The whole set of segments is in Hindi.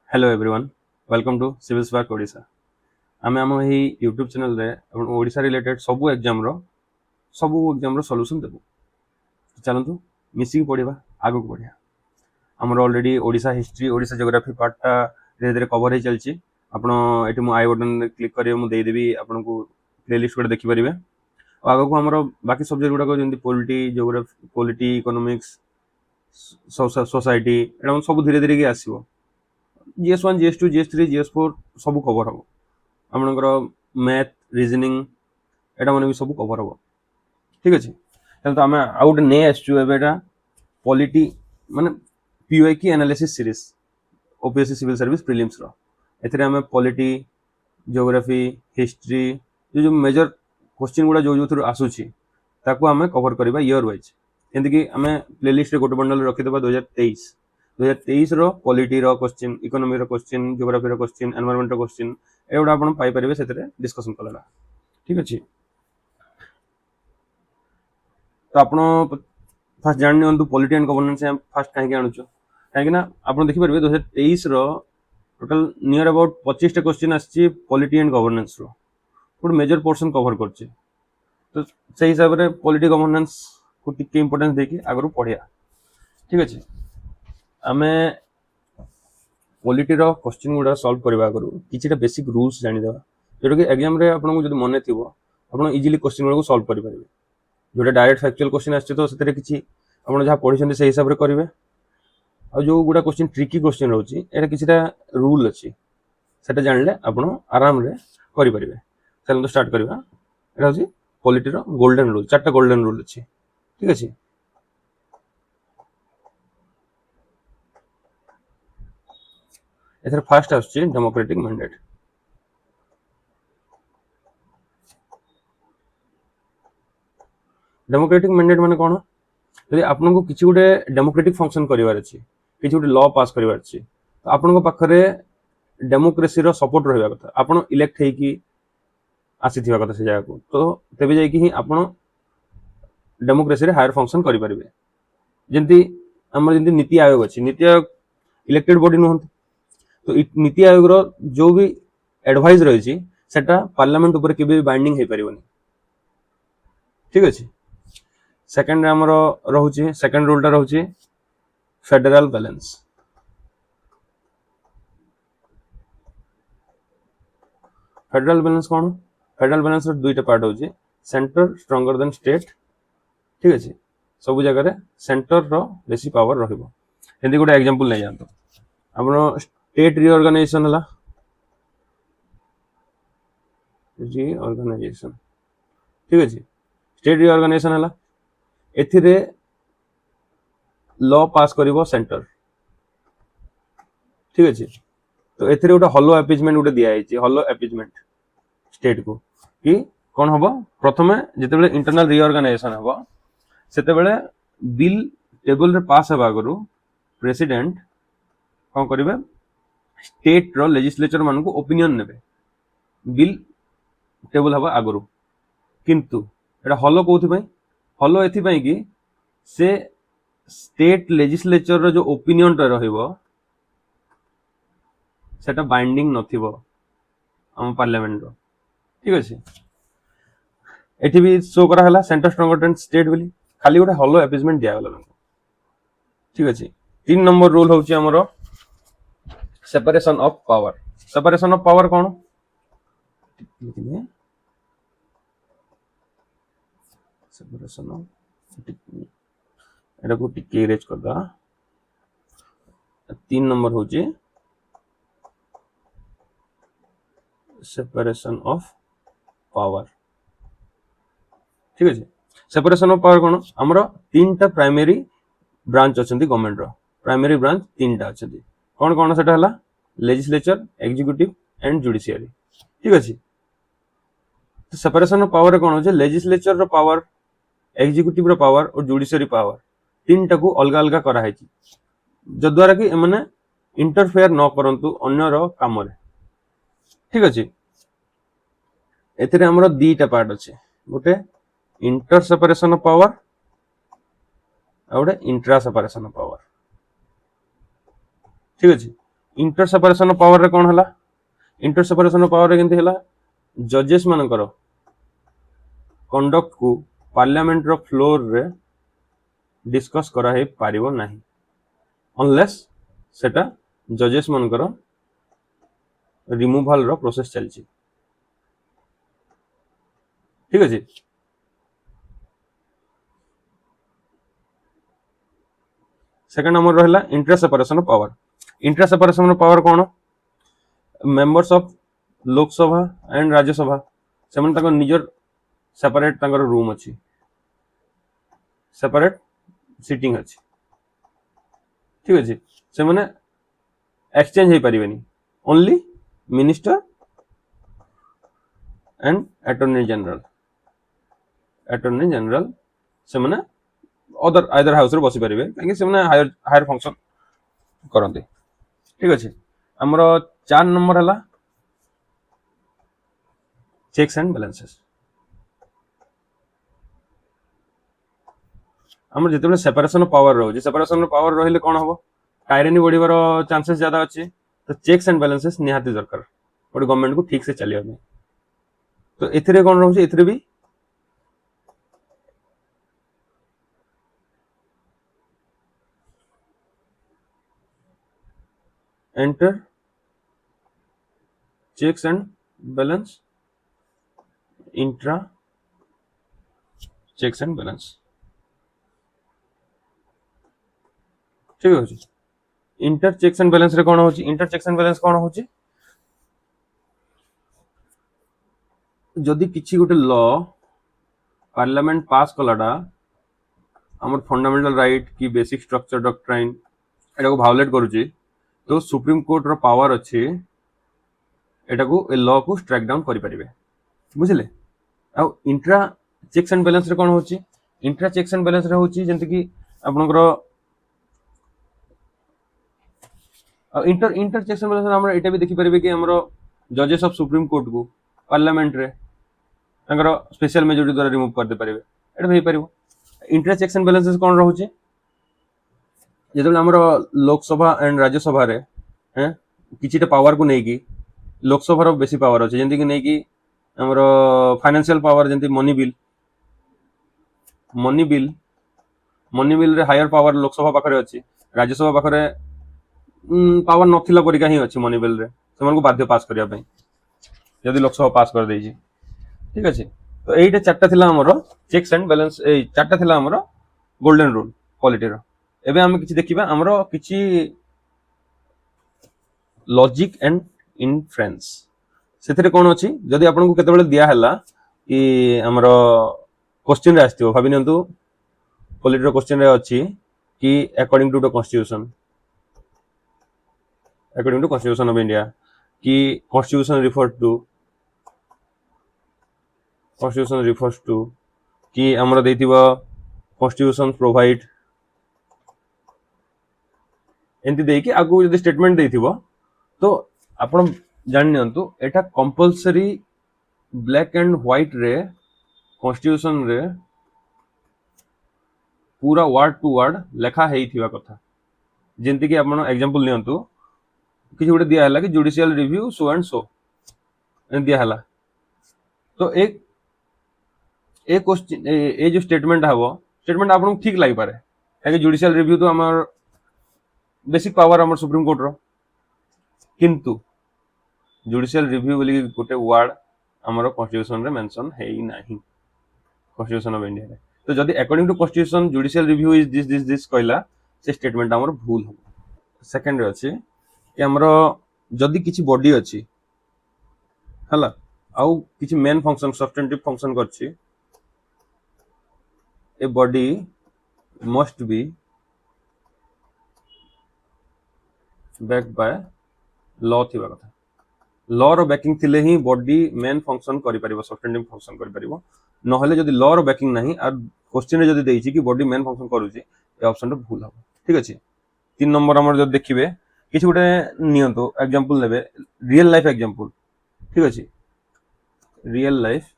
Hello everyone welcome to civil spark Odisha आमे आम ही यूट्यूब चैनल रे अपन ओडिशा रिलेटेड सब एग्जाम रो सॉल्यूशन देबो चलंतु मिसी पढ़िबा आगो पढ़िया हमर already Odisha history Odisha geography part धीरे धीरे कवर हो चलची आपण एठी मु आई बटन क्लिक करियो मु देई देबी आपन को प्लेलिस्ट गुडा देखि परिबे आगो को हमर बाकी सब्जेक्ट गुडा को जेंति polity geography polity economics society एटा सब धीरे धीरे के आसीबो GS1 GS2 GS3 GS4 सब कवर हम आपनकर मैथ रीजनिंग एटा माने भी सब कवर हम ठीक अछि तो आमे आउट ने आछू एबेटा पॉलिटी माने PYQ analysis series OPSC civil service prelims रो एथरे आमे पॉलिटी ज्योग्राफी हिस्ट्री जो मेजर क्वेश्चन गुडा जो थ्रू आसुची ताको आमे कवर करबा ईयर वाइज एंति कि आमे प्लेलिस्ट रे गोटे बंडल रखि देबा 2023 रो पॉलिटी रो क्वेश्चन इकोनॉमी रो क्वेश्चन ज्योग्राफी रो क्वेश्चन एनवायरनमेंट रो क्वेश्चन एगुडा आपण पाई परिबे सेतरे डिस्कशन कलला ठीक अछि तो आपण फर्स्ट जान नियंतु पॉलिटी एंड गवर्नेंस फर्स्ट काहे के आनुचो काहे ना आपण देखि परिबे 2023 रो टोटल नियर अबाउट 25 टा क्वेश्चन आछि पॉलिटी एंड गवर्नेंस रो गुड मेजर पोर्शन कवर करछि तो से हिसाब रे पॉलिटी गवर्नेंस को टिके इंपोर्टेंस देकी आगरो पढिया ठीक अछि आमे पॉलिटी रो क्वेश्चन गुडा सॉल्व करबा करू किछटा बेसिक रूल्स जानि देबा जेतो कि एग्जाम रे आपन को जदि मने थिबो आपन इजीली क्वेश्चन गुडा को सॉल्व करि परिबे जोटा डायरेक्ट फैक्चुअल क्वेश्चन आछे तो सेतरे किछि आपन जहा पढिछन से हिसाब रे करिवे आ जो गुडा क्वेश्चन ट्रिकी क्वेश्चन रहउची एटा किछटा रूल अछि सेटा जानले आपन आराम रे करि परिबे चलो तो स्टार्ट करबा एटा होची पॉलिटी रो गोल्डन रूल चारटा गोल्डन रूल अछि ठीक अछि एथर फर्स्ट आछी डेमोक्रेटिक मैंडेट डेमोक्रेटिक मैंडेट माने कोन यदि आपन को किछि गुडे डेमोक्रेटिक फंक्शन करिवार अछि किछि गुडे लॉ पास करिवार अछि तो आपन को पाखरे डेमोक्रेसी रो सपोर्ट रहबा कथा आपन इलेक्ट हे कि आसीथिबा कथा से जाय को तो तेबे जाय कि ही आपन डेमोक्रेसी रे हायर फंक्शन करि परिबे जेंति हमर जेंति नीति आयोग अछि नीति आयोग इलेक्टेड बॉडी नहंत तो नीति आयोग रो जो भी एडवाइस रही छी सेटा पार्लियामेंट ऊपर केबे भी बाइंडिंग हे परिबनी ठीक अछि सेकंड हमरो रहउची सेकंड रूलटा रहउची फेडरल बैलेंस कोन फेडरल बैलेंस रो दुईटा पार्ट होची सेंटर स्ट्रांगर देन स्टेट ठीक अछि सब जगह रे सेंटर रो बेसी पावर रहिबो एंति गोटे एग्जांपल नै जानतो आपनो स्टेट रीऑर्गेनाइजेशन हला रीऑर्गेनाइजेशन ठीक अछि स्टेट रीऑर्गेनाइजेशन हला एथिरे लॉ पास करिवो सेंटर ठीक अछि तो एथिरे गोटे हॉलो अपीजमेंट गोटे दिया आइछि हॉलो अपीजमेंट स्टेट को कि कोन हबो प्रथमे जते बेले इंटरनल रीऑर्गेनाइजेशन हबो सेते बेले बिल टेबल रे पास हेबा करू प्रेसिडेंट कोन करिवे स्टेट रो लेजिस्लेचर मान को ओपिनियन नेबे बिल टेबल हबा आगरू किंतु एटा हॉलो कोथि पई हॉलो एथि पई कि से स्टेट लेजिस्लेचर रो जो ओपिनियन टा रहिबो सेटा बाइंडिंग नथिबो हम पार्लियामेंट रो ठीक अछि एठी भी शो करा हला सेंटर स्ट्रांगर देन स्टेट बोली खाली गोटे हॉलो अपीजमेंट दिया गला ठीक अछि 3 नंबर रूल होची हमरो सेपरेशन ऑफ पावर कोन लिखिने सेपरेशन ऑफ एटा को टिके इरेज कर दा 3 नंबर होची सेपरेशन ऑफ पावर ठीक अछि सेपरेशन ऑफ पावर कोन हमरो तीनटा प्राइमरी ब्रांच अछंती गवर्नमेंट रो प्राइमरी ब्रांच तीनटा अछंती कोन कोन सेटा हला लेजिस्लेचर एग्जीक्यूटिव एंड जुडिशियरी ठीक अछि तो सेपरेशन ऑफ पावर कोन होचे लेजिस्लेचर रो पावर एग्जीक्यूटिव रो पावर और जुडिशियरी पावर तीनटा को अलग अलग करा है जद्वारा कि एमने इंटरफेयर न करंतु अन्य रो काम रे ठीक अछि एथिरे हमरो दीटा पार्ट अछि गोटे इंटर सेपरेशन ऑफ पावर और इंट्रा सेपरेशन ऑफ पावर ठीक अछि इंटर सेपरेशन ऑफ पावर रे कोन हला इंटर सेपरेशन ऑफ पावर रे केंति हला जजेस मानकर कंडक्ट को पार्लियामेंट रो फ्लोर रे डिस्कस करा हे पारिबो नाही अनलेस सेटा जजेस मानकर रिमूवल रो प्रोसेस चलची ठीक अछि सेकंड नंबर रहला inter separation of power cone members of Lok Sabha and Rajya Sabha से निजर सेपरेट रूम अच्छी सेपरेट सीटिंग अच्छी ठीक अच्छे से मैंने एक्सचेंज हो पारे only minister and attorney general से मैंने अदर आइदर हाउस रे बसी पारे कहीं से मैंने हायर फंक्शन करते ठीक अच्छे आमर 4 नंबर है चेक्स एंड बैलेंसेस आमर जिते सेपरेशन ऑफ पावर रोचे सेपरेशन ऑफ पावर रहिले कौन हम टायरानी बढ़िबार चांसेस ज्यादा अच्छे तो चेक्स एंड बैलेंसेस निहाती दरकार गोटे गवर्नमेंट को ठीक से चलिए तो एथिरे कौन रोचे एथिरे भी inter checks and balance intra checks and balance ठीक है इंटर चेक्स एंड बैलेंस रे कौन होची इंटर चेक्स एंड बैलेंस कौन होची जदि किछि गोटे लॉ पार्लियामेंट पास कलाडा हमर फंडामेंटल राइट की बेसिक स्ट्रक्चर डॉक्ट्राइन एटा को वायोलेट करूची तो सुप्रीम कोर्ट रो पावर अच्छे एटा को ए लॉ को स्ट्राइक डाउन करि परिबे बुझले आ इंट्रा चेक्स एंड बैलेंस रे कौन होची इंट्रा चेक्स एंड बैलेंस रे होची जेंति कि आपनकर इंटर चेक्स एंड बैलेंस हमरा एटा भी देखि परिबे कि हमरो जजेस ऑफ सुप्रीम कोर्ट को पार्लियामेंट रे तांकर स्पेशल मेजॉरिटी द्वारा रिमूव कर दे परिबे एटा भई परिबो इंटर चेक्स एंड बैलेंसेस कोन रहउचे जेतबे हमरो लोकसभा एंड राज्यसभा रे हैं किछिटा पावर को नै कि लोकसभा रो बेसी पावर अछि जेंति कि नै कि हमरो फाइनेंशियल पावर जेंति मनी बिल रे हायर पावर लोकसभा पाखरे अछि राज्यसभा पाखरे पावर नथिला परिका ही अछि मनी बिल रे सेमान को बाध्य पास करिया पई यदि लोकसभा पास कर देछि ठीक अछि तो एइटा चारटा थिला हमरो चेक्स एंड बैलेंस ए चारटा थिला हमरो गोल्डन रूल क्वालिटी रो एबे हम किछि देखिबा हमरो किछि लॉजिक एंड इनफ्रेंस सेथिरे कोन अछि जदि आपन को केते बेले दिया हला कि हमरो क्वेश्चन रे आस्तियो भाबि नंतु क्वालिटी रो क्वेश्चन रे अछि कि according to the constitution of India कि कॉन्स्टिट्यूशन रिफर्स टू कि हमरो देथिबो कॉन्स्टिट्यूशन प्रोवाइड एंती देई कि आगु यदि स्टेटमेंट देथिबो तो आपण जान नियंतु एटा कंपलसरी ब्लैक एंड व्हाइट रे कॉन्स्टिट्यूशन रे पूरा वर्ड टू वर्ड लेखा हेइथिबा कथा जेंति कि आपण एग्जांपल नियंतु किछि गोटे दिया हला कि judicial review so and so दिया हला तो एक क्वेश्चन ए जो स्टेटमेंट हबो स्टेटमेंट आपन ठीक लागि पारे काहे जुडिशियल रिव्यू तो हमर बेसिक पावर हमर सुप्रीम कोर्ट रो किंतु जुडिशियल रिव्यू बोली गोटे वर्ड हमर कॉन्स्टिट्यूशन रे मेंशन हेई नाही कॉन्स्टिट्यूशन ऑफ इंडिया रे तो जदि according to constitution judicial review is this कहला से स्टेटमेंट हमर भूल हो सेकंड रे अछि कि हमरो जदि किछि बॉडी अछि हला आउ किछि मेन फंक्शन सब्सटेंटिव फंक्शन करछि a body must be backed by law थिबा कथा लॉ रो बैकिंग थिले ही बॉडी मेन फंक्शन करि परिबो सब्सटेंटिव फंक्शन करि परिबो नहले जदि लॉ रो बैकिंग नाही आ क्वेश्चन रे जदि देइछि कि बॉडी मेन फंक्शन करूछि ए ऑप्शन रो भूल हो ठीक अछि 3 नंबर हमर जदि देखिबे किछि गुटे नियंतो एग्जांपल लेबे रियल लाइफ एग्जांपल ठीक अछि रियल लाइफ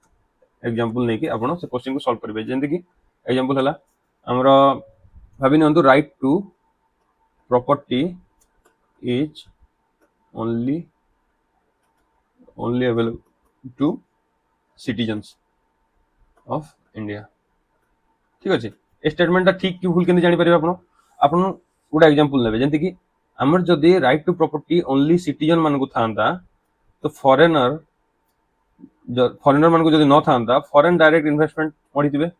एग्जांपल नै कि आपण से क्वेश्चन को सॉल्व करबे जेंति कि एग्जांपल हला हमरा भाबि नियंतो right to property is only available to citizens of India. ठीक अच्छे ए स्टेटमेंट ठीक कि भूल के जानी पारे आपण गोटे एग्जांपल नेबे जेंति कि हमर जदि right to property only citizen मान को थांता तो फॉरेनर मान को जदि न थांता फॉरेन डायरेक्ट इन्वेस्टमेंट पढ़िथिबे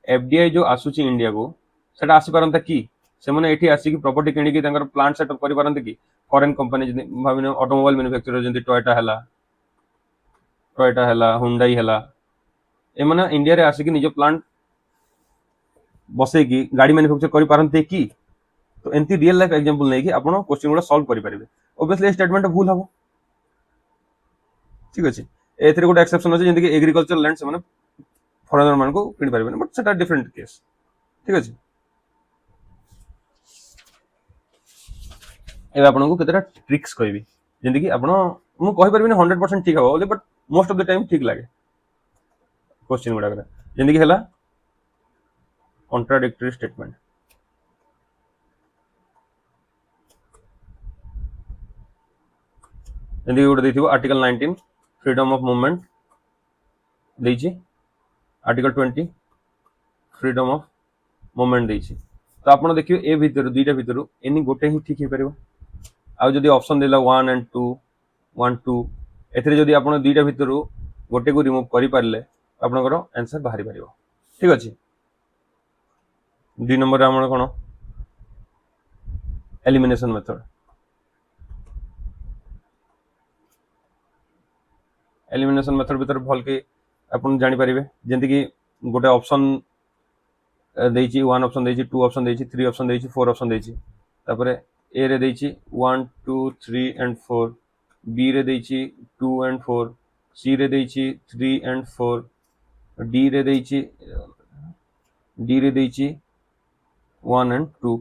एफडीआई जो आसुची इंडिया को सेटा आसी पारंता कि से माने एठी आसी कि प्रॉपर्टी किनि कि तांकर प्लांट सेटअप करि पारंते कि फॉरेन कंपनी जदि भाबिने ऑटोमोबाइल मैन्युफैक्चरर जेंति टोयोटा हैला हुंडई हैला ए माने इंडिया रे आसी कि निज प्लांट बसे कि गाड़ी मैन्युफैक्चर करि पारंते कि तो एंती रियल लाइफ एग्जांपल नै कि आपण क्वेश्चन गुडा सॉल्व करि परिबे ऑब्वियसली स्टेटमेंट भूल हबो। ठीक अछि एथरे गोटे एक्सेप्शन अछि जेंति कि एग्रीकल्चर लैंड से माने फॉरेनर मान को किनि परिबे बट सेटा डिफरेंट केस। ठीक अछि ए आपण को केतेटा ट्रिक्स कहबी जेंति कि आपण मु कहि परिबे 100% ठीक हबो but most of the time ठीक लागे क्वेश्चन गुडा करे जेंति कि हला कॉन्ट्राडिक्टरी स्टेटमेंट जेंति गोटे देथिबो आर्टिकल 19 फ्रीडम ऑफ मूवमेंट देछि आर्टिकल 20 फ्रीडम ऑफ मूवमेंट देछि तो आपण देखियो ए भीतर दुईटा भीतर एनी गोटे ही ठीक हे परिबो आ जदि ऑप्शन देला 1 एंड 2 1 2 एथरे जदि आपण दुईटा भीतर गोटे को रिमूव करि पारले आपनकर आंसर बाहरी परिबो। ठीक अछि 2 नंबर हमर कोन एलिमिनेशन मेथड भीतर भल के आपण जानि परिबे जेंति कि गोटे ऑप्शन देछि 1 ऑप्शन देछि 2 ऑप्शन देछि 3 ऑप्शन देछि 4 ऑप्शन देछि तापरे ए रे देछि 1 2 3 एंड 4 बी रे देछि 2 एंड 4 सी रे देछि 3 एंड 4 डी रे देछि 1 एंड 2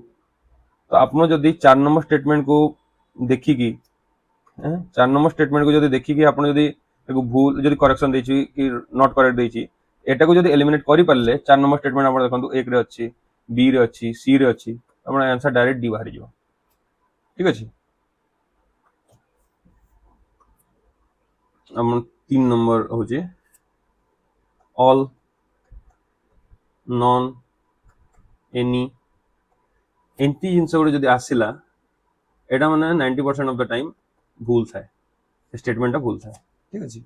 तो आपण जदि 4 नंबर स्टेटमेंट को देखि कि 4 नंबर स्टेटमेंट को जदि देखि कि आपण जदि एको भूल जदि करेक्शन देछि कि नॉट करेक्ट देछि एटा को जदि एलिमिनेट करि पारले 4 नंबर स्टेटमेंट आपण देखंतु 1 रे अछि बी रे अछि सी रे अछि आपण आंसर डायरेक्ट डी बाहरी जो। ठीक अछि हम 3 नंबर हो जे ऑल नॉन एनी एंटी जिनस गुड जदि आसिला एटा माने 90% ऑफ द टाइम भूल थाए स्टेटमेंट भूल थाए। ठीक अछि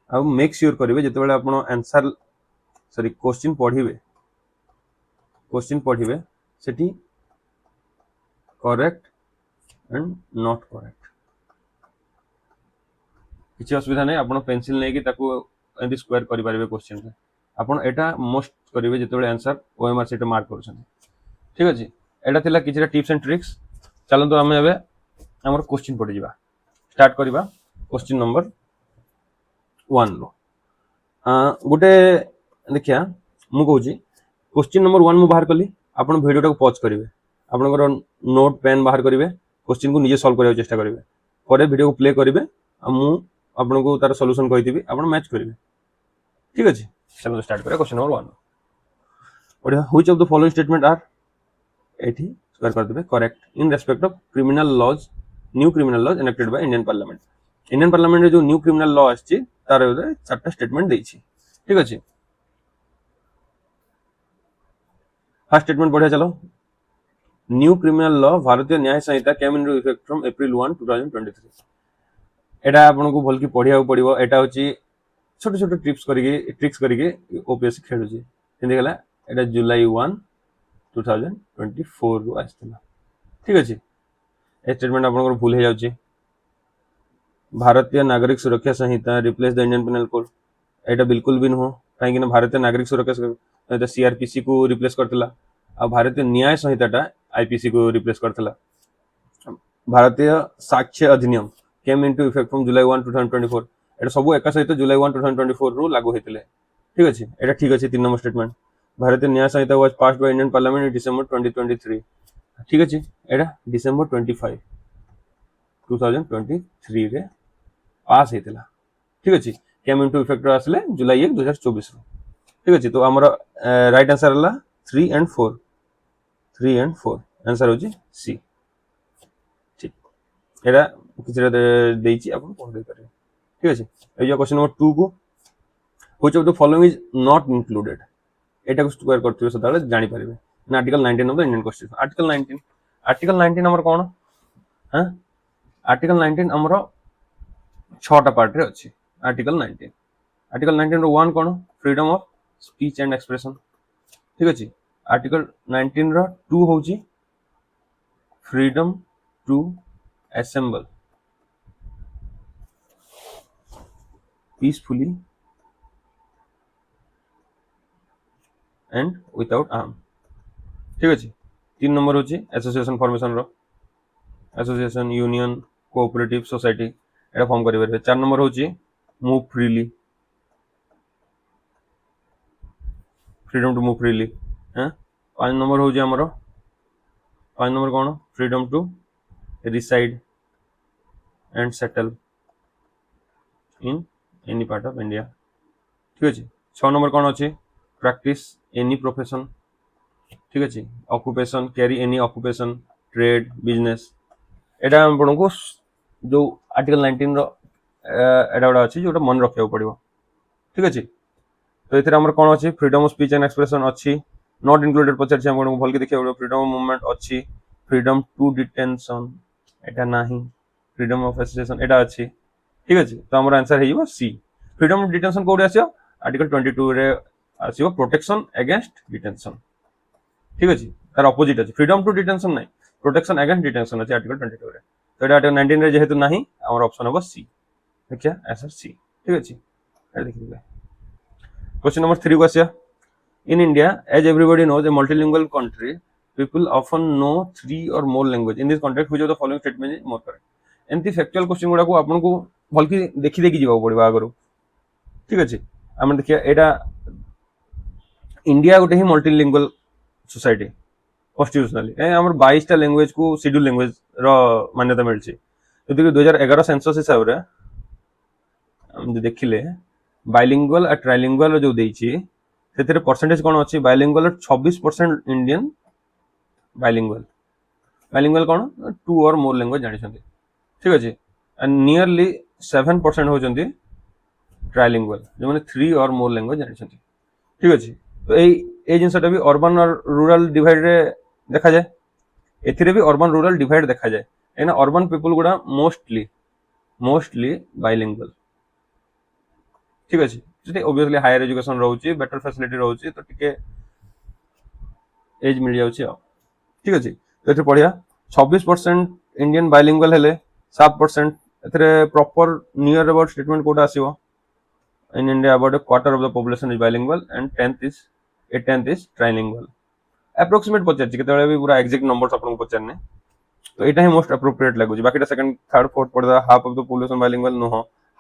अब मेक श्योर करिवे जते बेले आपण आंसर सॉरी क्वेश्चन पढ़िबे सेठी करेक्ट एंड नॉट करेक्ट किछि असुविधा नै आपण पेंसिल नै कि ताको एंती स्क्वायर करि पारिबे क्वेश्चन रे आपण एटा मोस्ट करिवे जते बेले आंसर ओएमआर सीट मार्क करूछन। ठीक अछि एटा थिला किछिरा टिप्स एंड ट्रिक्स चलंतु हमें एबे हमर क्वेश्चन पढि जिबा स्टार्ट करिबा क्वेश्चन नंबर 1 रो गोटे देखिया मु कहूची क्वेश्चन नंबर 1 मु बाहर कली आपण वीडियो टाको पॉज करिवे आपनकर नोट पेन बाहर करिवे क्वेश्चन को निजे सॉल्व करिया चेष्टा करिवे परे वीडियो को प्ले करिवे आ मु आपन को तार सॉल्यूशन कहिथिबी आपण मैच करिवे। ठीक अछि चलो स्टार्ट करिया क्वेश्चन नंबर 1 बढ़िया which of the following statement are एठी स्क्वायर कर देबे correct in respect of criminal laws new criminal laws enacted by Indian parliament रे जो न्यू क्रिमिनल लॉ आछि तार चारटा स्टेटमेंट देछि। ठीक अछि फर्स्ट स्टेटमेंट बढ़िया चलो new criminal law Bharatiya Nyaya Sanhita came into effect from April 1 2023 एटा आपन को भल की पढिया पड़िबो एटा होची छोटे छोटे ट्रिक्स करके ओपीएससी खेलुची हिंदी गला एटा जुलाई 1 2024 रो आस्थिला। ठीक अछि ए स्टेटमेंट आपन को भूल हे जाउची Bharatiya Nagarik Suraksha Sanhita replace the Indian penal code एटा बिल्कुल भी नो काहे कि भारतीय नागरिक सुरक्षा संहिता सीआरपीसी को रिप्लेस करथिला आ भारतीय न्याय संहिताटा आईपीसी को रिप्लेस करथिला। भारतीय साक्ष्य अधिनियम केम इनटू इफेक्ट फ्रॉम जुलाई 1 2024 एटा सब एका सहित जुलाई 1 2024 रो लागू हेतिले। ठीक अछि एटा ठीक अछि 3 number statement Bharatiya Nyaya Sanhita was passed by Indian parliament in December 2023। ठीक अछि एटा डिसेंबर 25 2023 रे पास हेतिला। ठीक अछि केम इनटू इफेक्ट आसले जुलाई 1 2024 रो। ठीक अछि तो हमर राइट आंसर हला 3 एंड 4 आंसर होची सी। ठीक। एटा किसी देइछि आपण कोन दे करिवे ठीक अछि ए जो क्वेश्चन नंबर 2 को which of the following is not included एटा को स्क्वायर करथिबे सदाले जानि परिबे ना article 19 of the Indian constitution article 19 हमर कोन हां आर्टिकल 19 हमर 6 टा पार्ट रे अछि आर्टिकल 19 रो 1 कोन freedom of speech and expression ठीक अछि आर्टिकल 19 रो 2 होछि freedom to assemble peacefully and without arm ठीक अछि 3 नंबर होछि एसोसिएशन फॉर्मेशन रो एसोसिएशन यूनियन कोऑपरेटिव सोसाइटी एटा फॉर्म करि परबे 4 नंबर होछि move freely freedom to move freely हैं 5 नंबर होछि हमरो 5 नंबर कोन freedom to reside and settle in any part of India ठीक अछि 6 नंबर कोन अछि practice any profession ठीक अछि occupation carry any occupation trade business एटा आपनको जो आर्टिकल 19 रो एटा बडा अछि जोटा मन रखियो पड़िबो ठीक अछि तो एथिरा हमर कोन अछि freedom of speech and expression अछि नॉट इंक्लूडेड पचर छै हमको भल के देखियो पड़िबो फ्रीडम ऑफ मूवमेंट अछि फ्रीडम टू डिटेंशन एटा नाही फ्रीडम ऑफ एसोसिएशन एटा अछि ठीक अछि तो हमर आंसर हेइबो सी फ्रीडम ऑफ डिटेंशन कोड आसियो आर्टिकल 22 रे आसियो प्रोटेक्शन अगेंस्ट डिटेंशन ठीक अछि तार ऑपोजिट अछि फ्रीडम टू डिटेंशन नाही प्रोटेक्शन अगेंस्ट डिटेंशन अछि आर्टिकल 22 रे तो एटा आर्टिकल 19 रे जेहेतु नाही हमर ऑप्शन होबो सी देखिया आंसर सी ठीक अछि ए देखिबे क्वेश्चन नंबर 3 को आसिया in India as everybody knows a multilingual country people often know 3 or more language in this context which of the following statement is more correct एंती फैक्चुअल क्वेश्चन गुडा को आपन को भल की देखि देखि जीवा पड़िबा आगरो ठीक अछि हम देखिया एटा इंडिया गोटे ही मल्टीलिंगुअल सोसाइटी कॉन्स्टिट्यूशनली ए हमर 22 टा लैंग्वेज को शेड्यूल लैंग्वेज रो मान्यता मिलछि यदि 2011 सेंसस हिसाब रे हम जे देखिले बाइलिंगुअल आ ट्राइलिंगुअल जो देछि सेतिर परसेंटेज कोन अछि बाइलिंगुअल 26% इंडियन बाइलिंगुअल बाइलिंगुअल कोन टू और मोर लैंग्वेज जानि छथि ठीक अछि एंड नियरली 7% होजंती ट्राइलिंगुअल जो माने 3 और मोर लैंग्वेज जानि छथि ठीक अछि तो ए जिनसटा भी अर्बन और रूरल डिवाइड रे देखा जाय एथिरे भी अर्बन रूरल डिवाइड देखा जाय एना अर्बन पीपल गुडा मोस्टली बाइलिंगुअल ठीक अछि जे ऑब्वियसली हायर एजुकेशन रहउची बेटर फैसिलिटी रहउची तो टिके एज मिल जाउची ठीक अछि तो एथे पढिया 26% इंडियन बाइलिंगुअल हेले 7% एथरे प्रॉपर नियर अबाउट स्टेटमेंट कोड आसीबो in India about a quarter of the population is bilingual and 10th is trilingual approximate पचारछि केतेबेले भी पूरा एग्जैक्ट नंबर्स आपन को पचारने तो एटा ही मोस्ट एप्रोप्रिएट लागुछि बाकीटा सेकंड थर्ड फोर्थ पड़दा half of the population bilingual no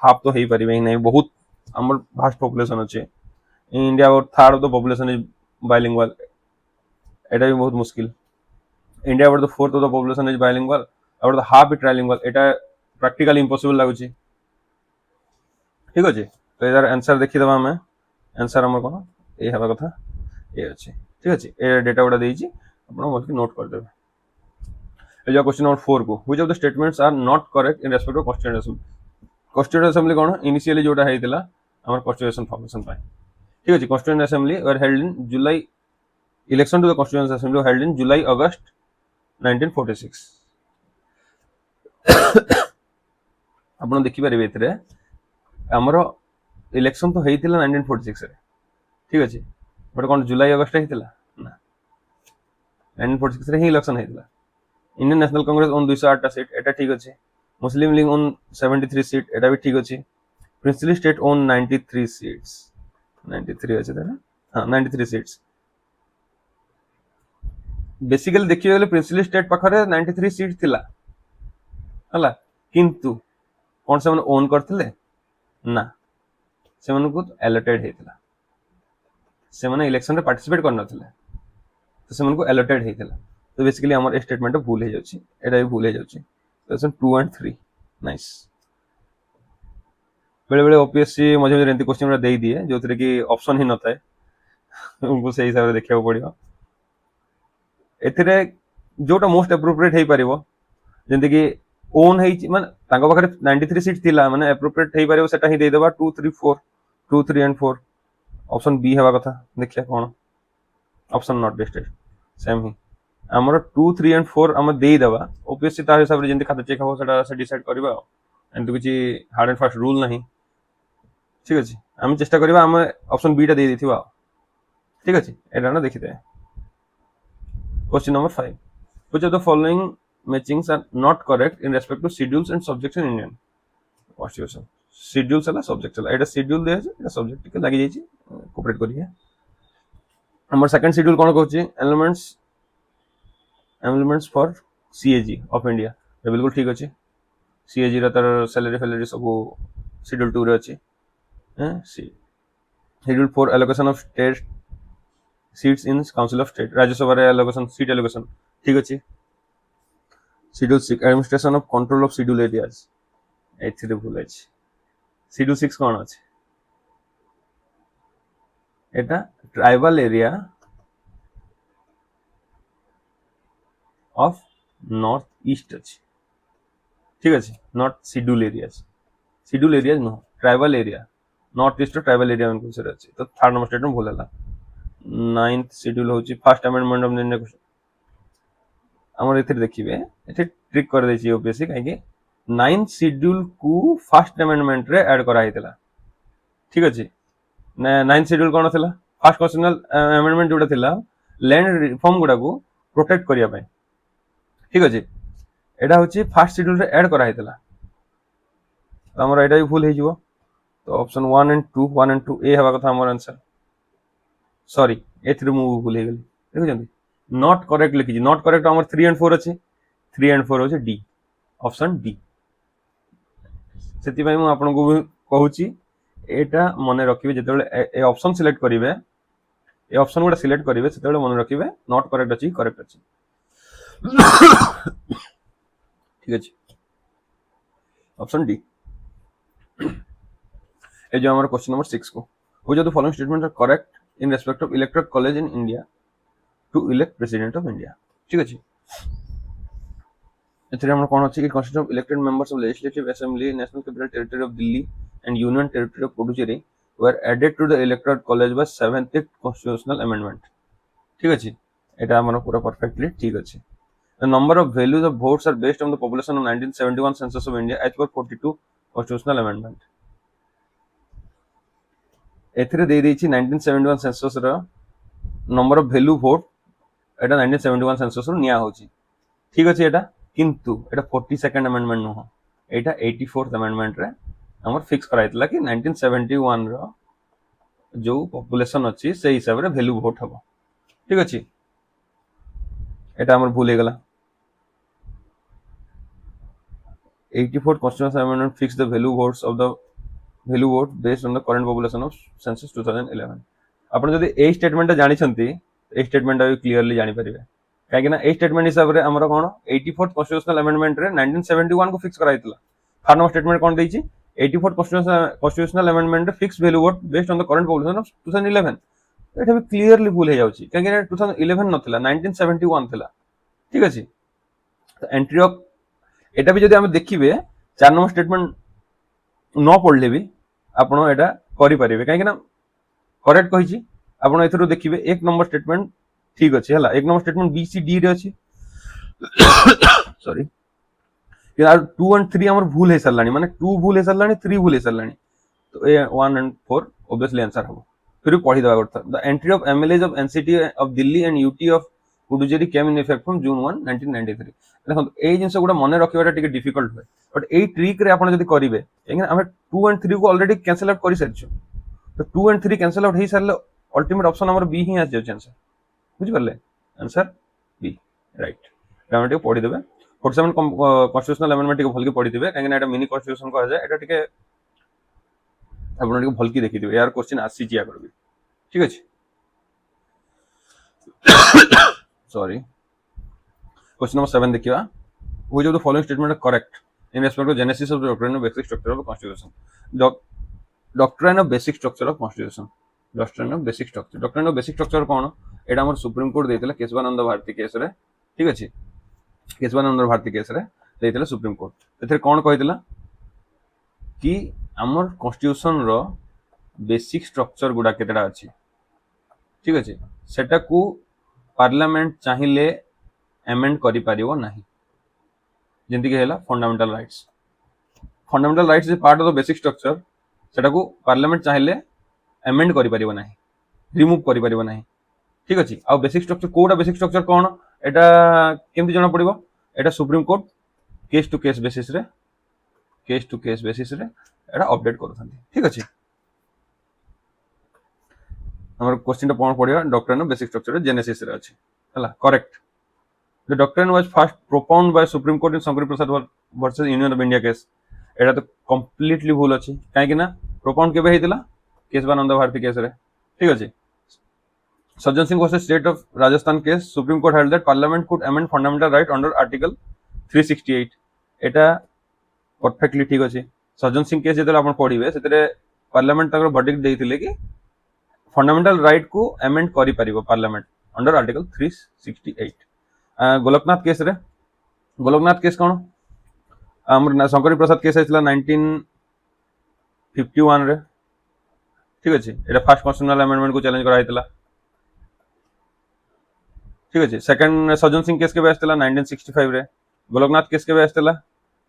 half तो हेई परिबे ही नहीं बहुत हमर वास्ट पॉपुलेशन अछि इन India about third of the population is bilingual एटा भी बहुत मुश्किल India about the fourth of the population is bilingual about the half is trilingual Etah practically impossible लागुछि ठीक अछि तो यार आंसर देखि दबा हमें आंसर हमर कोन ए हबा कथा ए अछि ठीक अछि ए डेटा गुडा देइछि आपण बस नोट कर देबे ए जो क्वेश्चन नंबर 4 को which of the statements are not correct in respect of constituent assembly कोन इनिशियली जोटा हेतिला हमर कॉन्स्टिट्यूशन फॉर्मेशन पाई ठीक अछि constituent assembly were held in July election to the constituent assembly held in July August 1946 आपण देखि परिबे एतरे हमरो इलेक्शन तो हेतिला 1946 रे ठीक अछि बट कोन जुलाई अगस्त हेतिला ना 1946 रे ही इलेक्शन हेतिला इंडियन नेशनल कांग्रेस ओन 208 टा सीट एटा ठीक अछि मुस्लिम लीग ओन 73 सीट एटा भी ठीक अछि प्रिंसिपल स्टेट ओन 93 सीट्स 93 अछि त हां 93 सीट्स बेसिकली देखियो गेले प्रिंसिपल स्टेट पाखरे 93 सीट थिला हला किंतु कोन से मन ओन करथिले ना से मन को अलॉटेड हेतिला से माने इलेक्शन रे पार्टिसिपेट करन नथिले तो से मन को अलॉटेड हेतिला तो बेसिकली हमर स्टेटमेंट भूल हे जाउची एटा भी भूल हे जाउची तो 2 एंड 3 नाइस बेले बेले ओपीएससी मजे मजे एंती क्वेश्चन दे दिए जोथरे कि ऑप्शन ही नथाय उनको सही हिसाब से देखियो पड़ियो एथिरे जोटा मोस्ट एप्रोप्रिएट हे परिबो जंती कि ओन है माने तांको पाखरे 93 सीट थिला माने एप्रोप्रिएट हेई पारिबो सेटा ही दे देबा 2 3 4 2 3 एंड 4 ऑप्शन बी हेबा कथा देखिया कोन ऑप्शन नॉट लिस्टेड सेम ही हमर 2 3 एंड 4 हम दे देबा ओबीएसली तार हिसाब रे जेंति खाता चेक हो सेटा से डिसाइड करबा एंड किछि हार्ड एंड फास्ट रूल नहीं ठीक अछि हम चेष्टा करबा हम ऑप्शन बी टा दे देथिबा ठीक अछि एटा ना देखिते question number 5 which of the following matchings are not correct in respect to schedules and subjects in Indian constitution schedules है subject है एटा schedule दे छै एटा subject के लागि जाय छै कोऑपरेट करिए हमर सेकंड शेड्यूल कोन कहू छी elements for CAG of India ये बिल्कुल ठीक अछि CAG रा तर सैलरी सब शेड्यूल 2 रे अछि हैं schedule 4 allocation of state seats in council of state Rajya Sabha रे एलोकेशन सीट एलोकेशन ठीक अछि schedule 6 administration of control of schedule areas एथिरे भूल अछि शेड्यूल 6 कोन अछि एटा tribal area of north east अछि ठीक अछि not schedule areas no tribal area north east tribal area में कुछ अछि तो थर्ड नंबर स्टेटमेंट भूल हला नाइन्थ शेड्यूल होची first amendment of Indian constitution हमर एथे देखिबे एथे ट्रिक कर दै छी ओबीएसली काहे कि नाइन्थ शेड्यूल को फर्स्ट अमेंडमेंट रे ऐड करा हितला ठीक अछि नाइन्थ शेड्यूल कोन थिला फर्स्ट कॉन्स्टिट्यूशनल अमेंडमेंट जोडा थिला लैंड रिफॉर्म गुडा को प्रोटेक्ट करिया पय ठीक अछि एटा होची फर्स्ट शेड्यूल रे ऐड करा हितला तो हमर एटा भी भूल हे जिवो तो ऑप्शन 1 एंड 2 ए हवा कथा हमर आंसर सॉरी एथरे मु भूल हे गेली देखो जंदी नॉट करेक्ट लिखि जी नॉट करेक्ट हमर 3 एंड 4 अछि 3 एंड 4 होची डी ऑप्शन डी सेति भाई मु आपन को कहूची एटा मने रखिबे जेतेबेले ए ऑप्शन सिलेक्ट करिवे ए ऑप्शन गुडा सिलेक्ट करिवे सेतेबेले मने रखिबे नॉट करेक्ट अछि करेक्ट अछि ठीक अछि ऑप्शन डी ए जो हमारा क्वेश्चन नंबर 6 को वो जो the following statement are correct in respect of electoral college in India to elect president of India ठीक अछि एथरे हमर कोन अछि कि constitution of elected members of legislative assembly national capital territory of Delhi and union territory of Puducherry were added to the electoral college by 7th constitutional amendment ठीक अछि एटा हमर पूरा परफेक्टली ठीक अछि The number of values of votes are based on the population of 1971 census of India as per 42 constitutional amendment. एथरे दे देछि 1971 सेंसस रो नंबर ऑफ वैल्यू वोट एटा 1971 सेंसस रो निया होछि ठीक अछि एटा किंतु एटा 42nd अमेंडमेंट नो एटा 84th अमेंडमेंट रे हमर फिक्स कराइतला कि 1971 रो जो पॉपुलेशन अछि से हिसाब रे वैल्यू वोट हबो ठीक अछि एटा हमर भूल हे गेला 84th constitutional amendment fixed the value vote based on the current population of census 2011 आपण जदी ए स्टेटमेंट जानि छंती ए स्टेटमेंट भी क्लियरली जानि परिबे काहे कि ना ए स्टेटमेंट हिसाब रे हमर कोन 84th constitutional amendment रे 1971 को फिक्स कराइतला थर्ड नंबर स्टेटमेंट कोन देछि 84th constitutional amendment रे fix value vote based on the current population of 2011 एटा भी क्लियरली भूल हे जाउची काहे कि ना 2011 नथिला 1971 थिला ठीक अछि तो एंट्री ऑफ एटा भी जदि हम देखिबे 4 नंबर स्टेटमेंट न पढले भी आपण एटा करि परिबे काहे कि ना करेक्ट कहि छी आपण एथरो देखिबे एक नंबर स्टेटमेंट ठीक अछि हला एक number statement B C D रे अछि सॉरी यार 2 एंड 3 हमर भूल हे सरलानी माने 2 भूल हे सरलानी 3 भूल हे सरलानी तो ए 1 एंड 4 ऑब्वियसली आंसर हबो फिर पढि देबा करता the entry of MLAs of NCT of Delhi and UT of Puducherry came in effect from June 1 1993 देखो ए जिंस गुडा मन रखिबाटा टिके डिफिकल्ट होय बट ए ट्रिक रे आपण जदी करिवे एंगे हम 2 एंड 3 को ऑलरेडी कैंसिल आउट करि सरछु तो 2 एंड 3 कैंसिल आउट हे सरले अल्टीमेट ऑप्शन हमर बी ही आ जाय आंसर बुझि परले आंसर बी राइट हम टिके पढि देबे 47 कॉन्स्टिट्यूशनल अमेंडमेंट टिके भलके पढि देबे काहे ना एटा मिनी कॉन्स्टिट्यूशन को जाय एटा टिके आपण टिके भलके देखि देबे यार क्वेश्चन आसी जिया करबी ठीक अछि sorry question number 7 देखिबा which of the following statement are correct in respect to genesis of the doctrine of basic structure of the constitution doctrine of basic structure of constitution doctrine of basic structure कोन एटा हमर सुप्रीम कोर्ट देतिला केशवानंद भारती केस रे ठीक अछि केशवानंद भारती केस रे ଦେଇଥିଲା ସୁପ୍ରିମ କୋର୍ଟ। ଏଥିରେ କ'ଣ କହିଥିଲା कि आमर कॉन्स्टिट्यूशन रो बेसिक स्ट्रक्चर गुडा केतेटा अछि, ठीक अछि, सेटा को पार्लियामेंट चाहिए एमेंड करि परिवो नाही। जेंति के हैला fundamental rights is part of the basic structure, सेटा को पार्लियामेंट चाहिए एमेंड करि परिवो नाही, रिमूव करि परिवो नाही, ठीक अछि। आ बेसिक स्ट्रक्चर कोडा बेसिक स्ट्रक्चर कोन एटा केमति जणा पड़िबो, एटा supreme court case to case basis रे एटा अपडेट करथांती, ठीक अछि। हमर क्वेश्चन कोन पड़िया doctrine of basic structure genesis रे अछि, हला correct. The doctrine was first propounded by supreme court in Shankar Prasad versus union of India case. एटा तो कंप्लीटली भूल अछि, काहे कि ना प्रोपाउंड केबे हेतिला केशवानंद भारती केस रे, ठीक अछि। Sajjan Singh versus state of Rajasthan case, supreme court held that parliament could amend fundamental right under article 368। Etah perfectly ठीक अछि। सज्जन सिंह केस जेतले आपण पढिबे सेतरे पार्लियामेंट तकर वर्डिक्ट देइथिले कि फंडामेंटल राइट को अमेंड करि परिबो parliament under article 368। Golaknath case रे, गोलकनाथ केस कोन हमर शंकर प्रसाद केस आइतला 1951 रे, ठीक अछि। एटा फर्स्ट कॉन्स्टिट्यूशनल अमेंडमेंट को चैलेंज करा आइतला, ठीक अछि। सेकंड सज्जन सिंह केस के बेस आइतला 1965 रे, गोलकनाथ केस के बेस आइतला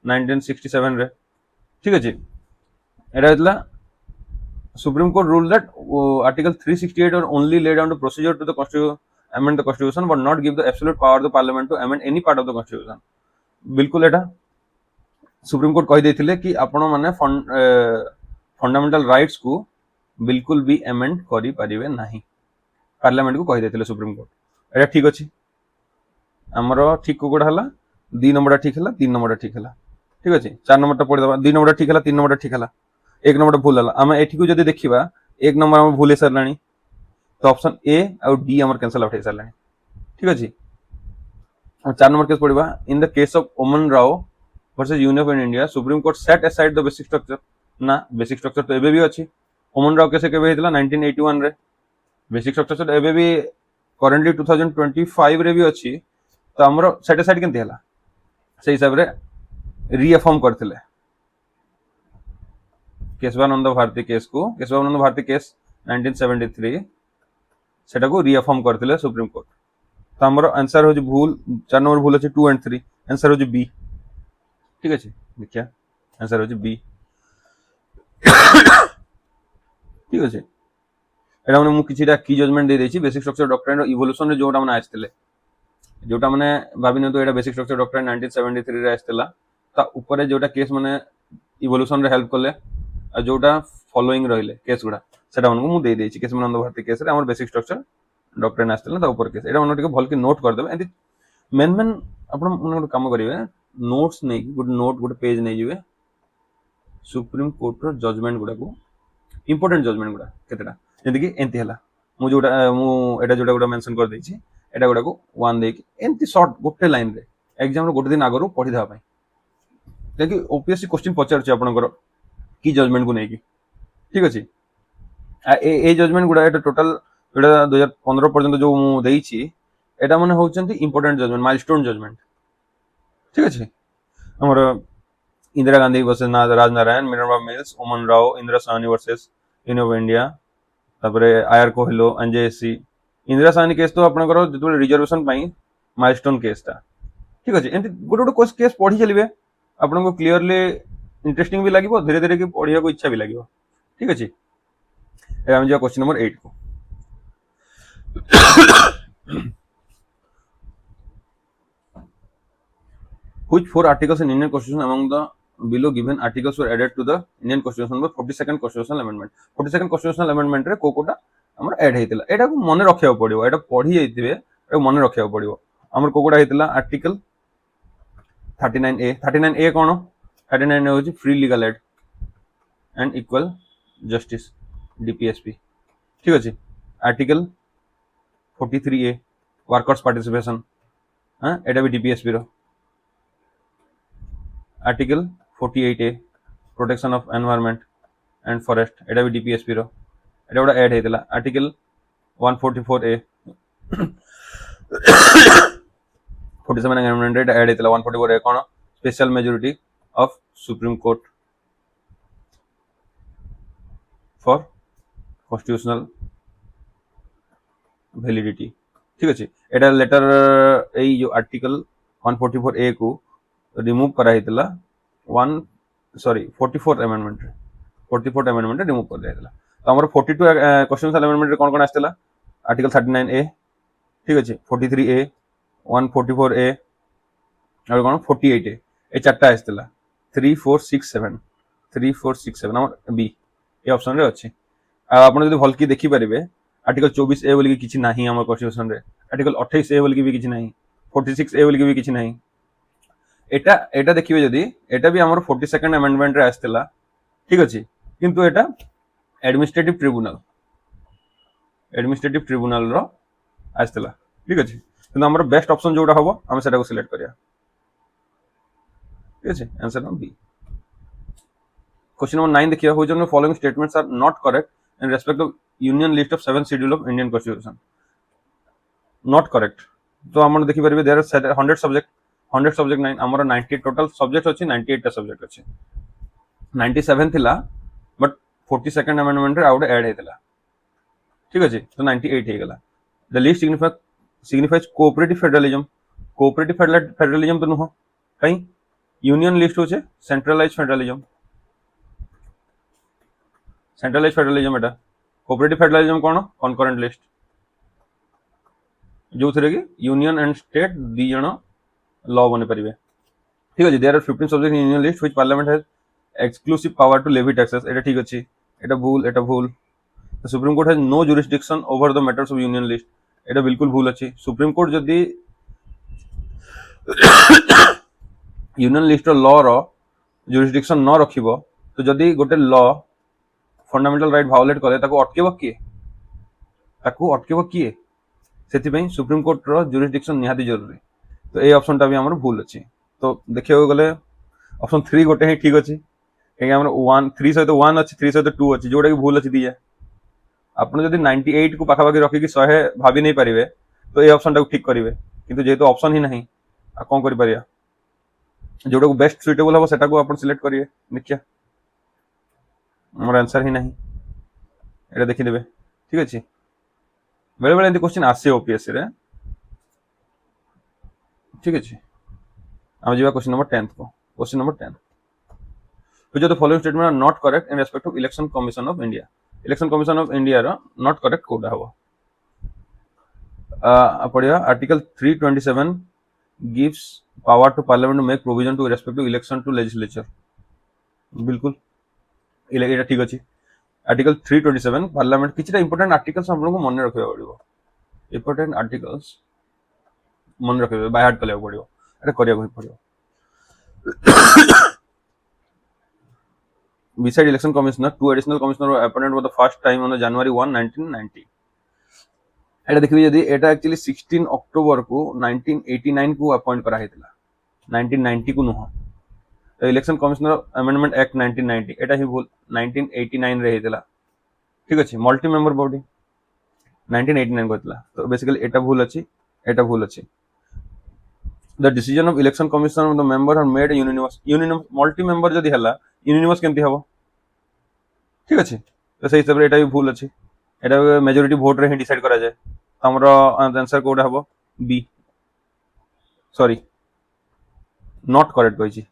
1967 रे, ठीक अछि। एटा आइतला Supreme Court ruled that Article 368 are only laid down the procedure to the amend the constitution, but not give the absolute power to the parliament to amend any part of the constitution. बिल्कुल एटा सुप्रीम कोर्ट कहि देथिले कि आपण माने फंडामेंटल राइट्स को बिल्कुल भी अमेंड करि परिबे नाही, पार्लियामेंट को कहि देथिले सुप्रीम कोर्ट। एटा ठीक अछि। हमरो ठीक कोडा हला 2 नंबर ठीक हला, 3 नंबर ठीक हला, ठीक अछि। 4 नंबर पढि दबा, 2 नंबर ठीक हला, 3 नंबर ठीक हला, 1 नंबर भूल हला। हम एठी को जदि देखिबा 1 नंबर हम भूल सरलानी, तो ऑप्शन ए और डी हमर कैंसिल आउट हे सरलानी, ठीक अछि। 4 नंबर केस पढिबा, in the case of Waman Rao versus union of India, Supreme Court set aside the basic structure. ना बेसिक स्ट्रक्चर तो एबे भी अछि। ओमन राव केस केबे हेतला 1981 रे, बेसिक स्ट्रक्चर एबे भी करंटली 2025 रे भी अछि। तो हमरो सेट असाइड केनते हला, से हिसाब रे रीअफर्म करथिले केशवानंद भारती केस को। केशवानंद भारती केस 1973 सेटा को रीअफर्म करथिले सुप्रीम कोर्ट। तो हमरो आंसर हो भूल 4 नंबर भूल अछि 2 एंड 3, आंसर हो बी, ठीक अछि। देखिया आंसर हो बी, ठीक अछि। एटा माने मु किछिटा की जजमेंट दे देछि बेसिक स्ट्रक्चर डॉक्ट्रिन रो इवोल्यूशन रे जोटा माने आछथिले, जोटा माने भाबी न तो एटा बेसिक स्ट्रक्चर डॉक्ट्रिन 1973 रे आछथिला। ता ऊपर जोटा केस माने इवोल्यूशन रे हेल्प करले आ जोटा फॉलोइंग रहिले केस गुडा सेटा मानको मु दे देछि। केशवानंद भारती केस रे हमर बेसिक स्ट्रक्चर डॉक्ट्रिन आछथिला, ता ऊपर केस एटा मन टिके भल के नोट कर देबे। एंति मेन मेन आपण मन काम करिवे, नोट्स नै गुड नोट गुड पेज नै जिवे सुप्रीम कोर्ट रो जजमेंट गुडा को, इंपोर्टेंट जजमेंट गुडा केतेटा जेंति कि एंति हला मु एटा जोटा गुडा मेंशन कर देछि, एटा गुडा को 1 दे कि एंति शॉर्ट गोटे लाइन रे एग्जाम रो गोटे दिन आगरो पढि दा पई, ताकि ओपीएससी क्वेश्चन पचार छै आपनकर की जजमेंट को नै कि, ठीक अछि। ए जजमेंट गुडा एटा टोटल एटा 2015 पर्यंत जो मु देछि एटा माने होचंती इंपोर्टेंट जजमेंट, माइलस्टोन जजमेंट, ठीक अछि। हमर Indira Gandhi versus Rajnarain, Minerva Mills, Waman Rao, Indira Sawhney versus union of India, तापरे I R Coelho, NJSC. Indira Sawhney case तो आपनकर जतबे रिजर्वेशन पई माइलस्टोन केस ता, ठीक अछि। एंति गोटे गोटे केस पढि चलिबे आपनको क्लियरली इंटरेस्टिंग भी लागिबो, धीरे धीरे कि पढिया को इच्छा भी लागिबो, ठीक अछि। ए हम जो क्वेश्चन नंबर 8 को which 4 articles in Indian Constitution among the below given articles were added to the Indian Constitution by 42nd Constitutional Amendment? 42nd Constitutional Amendment रे कोकोटा हमर ऐड हेतिला, एटा को मने रखिया पड़िबो, एटा पढि जैतिबे एटा मने रखिया पड़िबो। हमर कोकोटा हेतिला आर्टिकल 39A। 39A कोन 39A होची free legal aid and equal justice, DPSP, ठीक अछि। आर्टिकल 43A वर्कर्स पार्टिसिपेशन, हां एटा भी डीपीएसपी रो। Article 48A protection of environment and forest, एटा भी डीपीएसपी रो, एटा बडा ऐड हेतिला। आर्टिकल 144A 47 एमेंडमेंट एटा ऐड हेतिला। 144A कोन special majority of Supreme Court for constitutional validity. ठीक अच्छे एटा लेटर एई जो आर्टिकल 144 ए को रिमूव करा हितला 44 अमेंडमेंट 44 अमेंडमेंट रिमूव कर दिया हितला। तो हमर 42 कॉन्स्टिट्यूशनल अमेंडमेंट कोन कोन आस्तेला आर्टिकल 39 ए ठीक अच्छे 43 ए 144 ए और कोन 48 ए ए चारटा आस्तेला 3467 हमर बी ए ऑप्शन रे अछि। आपण जदि भल की देखि परिबे आर्टिकल 24 ए बोली किछि नाही हमर कॉन्स्टिट्यूशन रे आर्टिकल 28 ए बोली भी किछि नाही 46 ए बोली भी किछि नाही एटा एटा देखिबे जदि एटा भी हमर 42nd अमेंडमेंट रे आस्तेला ठीक अछि किंतु एटा एडमिनिस्ट्रेटिव ट्रिब्यूनल रो आस्तेला ठीक अछि किंतु हमर बेस्ट ऑप्शन जोटा हबो हम सेटा को सिलेक्ट करिया ठीक अछि answer number B. Question number 9 देखिए which of the following statements are not correct in respect of union list of 7 schedule of Indian constitution not correct. तो हम देखि परबे देयर आर 100 सब्जेक्ट 9 हमर 90 टोटल सब्जेक्ट अछि 98 टा सब्जेक्ट अछि 97 थिला बट 42nd अमेंडमेंट रे आउट ऐड हेतला ठीक अछि तो 98 हे गेला। The list signifies cooperative federalism तो नुह कहीं यूनियन लिस्ट होचे सेंट्रलाइज फेडरलिज्म एटा कोऑपरेटिव फेडरलिज्म कोन कॉन्करेंट लिस्ट जो थरे कि यूनियन एंड स्टेट दी जण लॉ बने परिबे ठीक अछि। There are 15 subject in union list which parliament has exclusive power to levy taxes एटा ठीक अछि एटा भूल the supreme court has no jurisdiction over the matters of union list एटा बिल्कुल भूल अछि। सुप्रीम कोर्ट जदी यूनियन लिस्ट लॉ रो जुरिसडिक्शन न रखिबो तो जदी गोटे लॉ फंडामेंटल राइट वायोलेट करे ताको अटकेबो किए सेति सुप्रीम कोर्ट रो जुरिसडिक्शन निहाती जरूरी तो ए ऑप्शन टा भी हमर भूल अछि। तो देखियो गले ऑप्शन 3 गोटे ही ठीक अछि कि हमर 1 3 सहित 1 अछि 3 सहित 2 अछि जोडा कि भूल अछि दिया आपण जदी 98 को पाखा पाखी रखि कि 100 भाबी नहीं परिबे तो ए ऑप्शन टा को ठीक करिवे किंतु जेतो ऑप्शन ही नहीं आ कोन करि परिया जोडा को बेस्ट सुटेबल हो सेटा को आपण सिलेक्ट करिवे देखिया हमर आंसर ही नहीं एटा देखि देबे ठीक अछि। बेले बेले एंती क्वेश्चन आसे ओपीएससी रे ठीक अछि। हम जीवा क्वेश्चन नंबर 10 को question number 10 which of the following statement are not correct in respect of election commission of india रो not correct कोडा हबो पढ़िया article 327 gives power to parliament to make provision to respect to election to legislature बिल्कुल एटा ठीक अछि। आर्टिकल 327 पार्लियामेंट किछटा इंपोर्टेंट आर्टिकल्स हम लोग को मन रखिबा पड़िबो इंपोर्टेंट आर्टिकल्स मन रखिबे बाय हार्ट कले पड़िबो एटा करिया को पड़िबो। Beside election commissioner, 2 additional commissioner were appointed for the first time on January 1, 1990. एटा देखिबे यदि एटा एक्चुअली 16 अक्टूबर को 1989 को अपॉइंट करा हेतला 1990 को नुह तो इलेक्शन कमिश्नर अमेंडमेंट एक्ट 1990 एटा ही भूल 1989 रे हेतला ठीक अछि। मल्टी मेंबर बॉडी 1989 को हेतला तो बेसिकली एटा भूल अछि। The decision of election commission of the member are made union multi member जदी हला यूनियनस केमती हबो ठीक अछि तो सही हिसाब रे एटा भी भूल अछि एटा मेजॉरिटी वोट रे ही डिसाइड करा जाय हमरो आंसर कोड हबो बी सॉरी नॉट करेक्ट कहि छी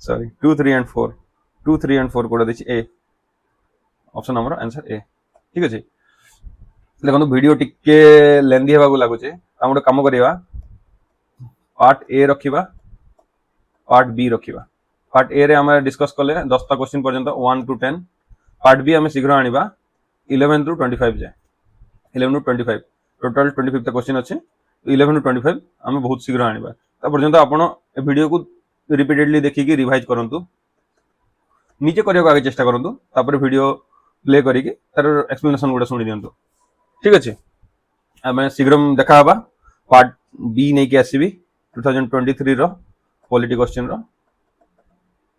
सॉरी 2 3 एंड 4 कोड देछि ए ऑप्शन हमरो आंसर ए ठीक अछि। देखो वीडियो टिके लेंदी हेबा को लागु छै हम काम करिवा पार्ट ए रखिबा पार्ट बी रखिबा पार्ट ए रे हम डिस्कस कले 10 टा क्वेश्चन पर्यंत 1 टू 10 पार्ट बी हम शीघ्र आनिबा 11 टू 25 जाय 11 टू 25 टोटल 25 टा क्वेश्चन अछि 11 टू 25 हम बहुत शीघ्र आनिबा ता पर्यंत आपण ए वीडियो को रिपीटेडली देखि कि रिवाइज करंतु नीचे करिया आगे चेष्टा करंतु तापर वीडियो प्ले करी कि तार एक्सप्लेनेशन गुडा सुनि दियंतु ठीक अछि। हम शीघ्र देखा हबा पार्ट बी नै के आसीबी 2023 रो पॉलिटी क्वेश्चन रो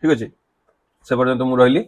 ठीक अछि से पर्यंत मु रहली।